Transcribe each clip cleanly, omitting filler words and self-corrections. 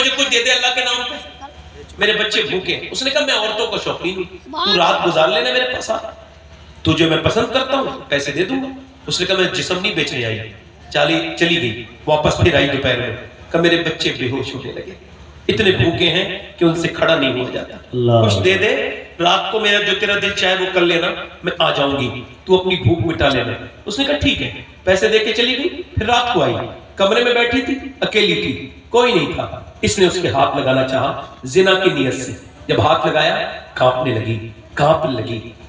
مجھے کچھ دے دے اللہ کے نام پہ، میرے بچے بھوکے۔ اس نے کہا میں عورتوں کو شوقین ہوں، تو رات گزار لینا میرے پاس آ، تجھے میں پسند کرتا ہوں پیسے دے دوں گا۔ اس نے کہا میں جسم نہیں بیچنے آئی، چلی گئی، واپس پھر آئی دوپہر میں، کہ میرے بچے بے ہوش ہونے لگے، اتنے بھوکے ہیں کہ ان سے کھڑا نہیں ہوا جاتا، کچھ دے دے، رات کو میرا جو تیرا دل چاہے وہ کر لینا، میں آ جاؤں گی، تو اپنی بھوک مٹا لینا۔ اس نے کہا ٹھیک ہے، پیسے دے کے چلی گئی۔ پھر رات کو آئی، کمرے میں بیٹھی تھی، اکیلی تھی، کوئی نہیں تھا۔ اس نے اس کے ہاتھ لگانا چاہا زنا کی نیت سے، جب ہاتھ لگایا کانپنے لگی،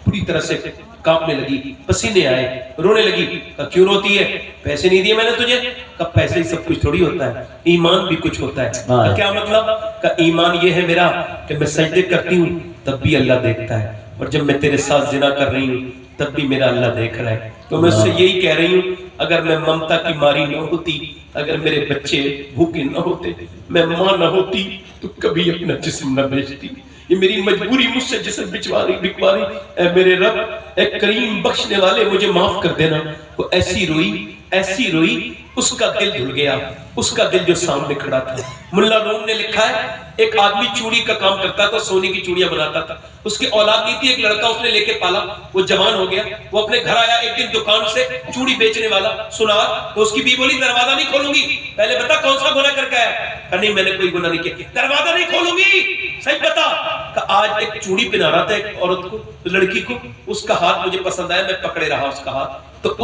پوری طرح سے کانپنے لگی، پسینے آئے، رونے لگی۔ کہا کیوں روتی ہے؟ پیسے نہیں دیے میں نے تجھے؟ کہا پیسے ہی سب کچھ تھوڑی ہوتا ہے، ایمان بھی کچھ ہوتا ہے۔ کہا کیا مطلب؟ کہا ایمان یہ ہے میرا کہ میں سجدے کرتی ہوں تب بھی اللہ دیکھتا ہے، اور جب میں تیرے ساتھ زنا کر رہی ہوں تب بھی میرا اللہ دیکھ رہا ہے۔ تو میں اس سے یہی کہہ رہی ہوں، اگر میں ممتا کی ماری نہ ہوتی، اگر میرے بچے بھوکے نہ ہوتے، میں ماں نہ ہوتی تو کبھی اپنا جسم نہ بیچتی۔ یہ میری مجبوری مجھ سے جسم بکوا رہی۔ اے میرے رب، اے کریم بخشنے والے، مجھے معاف کر دینا۔ وہ ایسی روئی، اس کا دل دھل گیا، اس کا دل جو سامنے کھڑا تھا۔ ملا روم نے لکھا ہے ایک آدمی چوڑی کا کام کرتا تھا، سونے کی چوڑیاں بناتا تھا، اس کی اولاد نہیں تھی، ایک لڑکا اس نے لے کے پالا، وہ جوان ہو گیا، وہ اپنے گھر آیا ایک دن دکان سے چوڑی بیچنے والا سنا، تو اس کی بیوی بولی دروازہ نہیں کھولوں گی، پہلے بتا کون سا گناہ کر کے آیا؟ کہ نہیں میں نے کوئی گناہ نہیں کیا۔ دروازہ نہیں کھولوں گی، صحیح بتا۔ کہ آج ایک چوڑی پہنا رہا تھا ایک عورت کو، لڑکی کو، اس کا ہاتھ مجھے پسند آیا، میں پکڑے رہا اس کا ہاتھ، تو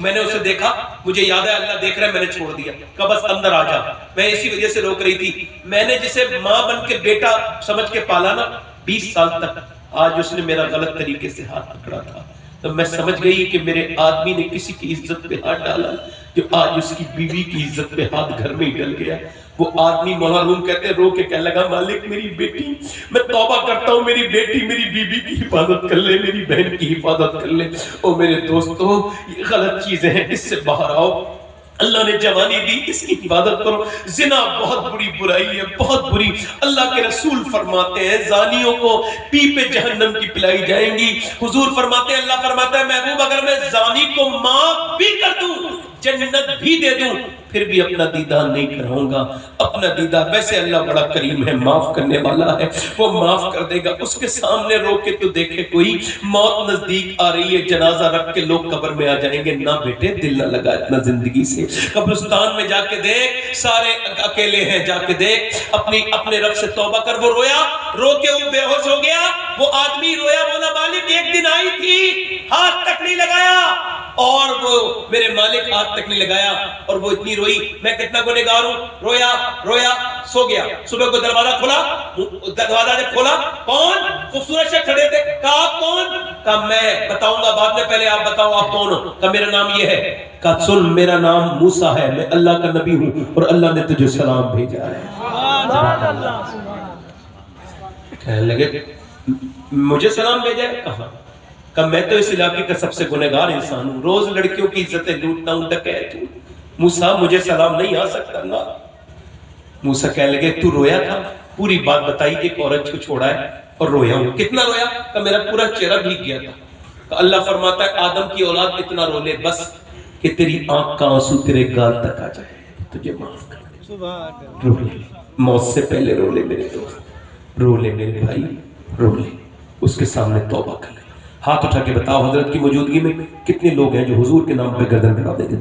میں نے اسے دیکھا، مجھے یاد ہے اللہ دیکھ رہا ہے، میں نے چھوڑ دیا کہ بس اندر آ جا۔ میں اسی وجہ سے روک رہی تھی، میں نے جسے ماں بن کے بیٹا سمجھ کے پالا نا 20 سال تک، آج اس نے میرا غلط طریقے سے ہاتھ پکڑا تھا، تو میں سمجھ گئی کہ میرے آدمی نے کسی کی عزت پہ ہاتھ ڈالا، جو آج اس کی بیوی کی عزت پہ ہاتھ گھر میں ہی ڈل گیا۔ وہ آدمی مولا روم کہتے ہیں رو کے کہنے لگا مالک میری بیٹی، میں توبہ کرتا ہوں، میری بیٹی میری بیوی کی حفاظت کر لے، میری بہن کی حفاظت کر لے۔ او میرے دوستو، یہ غلط چیزیں ہیں، اس سے باہر آؤ، اللہ نے جوانی دی، اس کی حفاظت کرو۔ زنا بہت بری برائی ہے، بہت بری۔ اللہ کے رسول فرماتے ہیں زانیوں کو پیپے جہنم کی پلائی جائیں گی۔ حضور فرماتے ہیں، اللہ فرماتا ہے محبوب اگر میں زانی کو معاف بھی کر دوں، جنت بھی دے دوں، پھر بھی اپنا دیدار نہیں کراؤں گا، اپنا دیدار۔ ویسے اللہ بڑا کریم ہے، معاف کرنے والا ہے، وہ معاف کر دے گا۔ اس کے سامنے رو کے تو دیکھے کوئی موت نزدیک آ رہی ہے، جنازہ رکھ کے لوگ قبر میں آ جائیں گے، نہ بیٹے دل نہ لگا اتنا زندگی سے۔ قبرستان میں جا کے دیکھ، سارے اکیلے ہیں، جا کے دیکھ، اپنے رب سے توبہ کر۔ وہ رویا، رو کے وہ بے ہوش ہو گیا، وہ آدمی رویا، بولا مالک ایک دن آئی تھی، ہاتھ تک نہیں لگایا، اور وہ میرے مالک ہاتھ تک نہیں لگایا، اور وہ اتنی روئی، میں کتنا گنہگار ہوں۔ رویا سو گیا، صبح کو دروازہ کھولا، دروازہ جب کھولا کون؟ خوبصورت سے کھڑے تھے۔ کہا آپ کون؟ کہا میں بتاؤں گا بعد میں، پہلے آپ بتاؤ آپ کون ہو؟ کہا میرا نام یہ ہے۔ کہا سن میرا نام موسیٰ ہے، میں اللہ کا نبی ہوں اور اللہ نے تجھے سلام بھیجا ہے۔ کہنے لگے مجھے سلام بھیجا ہے؟ کہاں؟ کہ میں تو اس علاقے کا سب سے گنہگار انسان ہوں، روز لڑکیوں کی عزتیں لوٹتا ہوں، ڈکیت ہوں۔ موسیٰ مجھے سلام نہیں آ سکتا نا۔ موسیٰ کہنے لگے تو رویا تھا؟ پوری بات بتائی، ایک عورت کو چھوڑا ہے اور رویا ہوں۔ کتنا رویا؟ کہ میرا پورا چہرہ بھیگ گیا تھا۔ کہ اللہ فرماتا ہے آدم کی اولاد اتنا رو لے بس کہ تیری آنکھ کا آنسو تیرے گال تک آ جائے، تجھے معاف کر دے۔ رو لے، موت سے پہلے رو لے میرے دوست، رو لے میرے بھائی، رو لے، اس کے سامنے توبہ کر لے۔ ہاتھ اٹھا کے بتاؤ حضرت کی موجودگی میں کتنے لوگ ہیں جو حضور کے نام پہ گردن کٹا دیں گے؟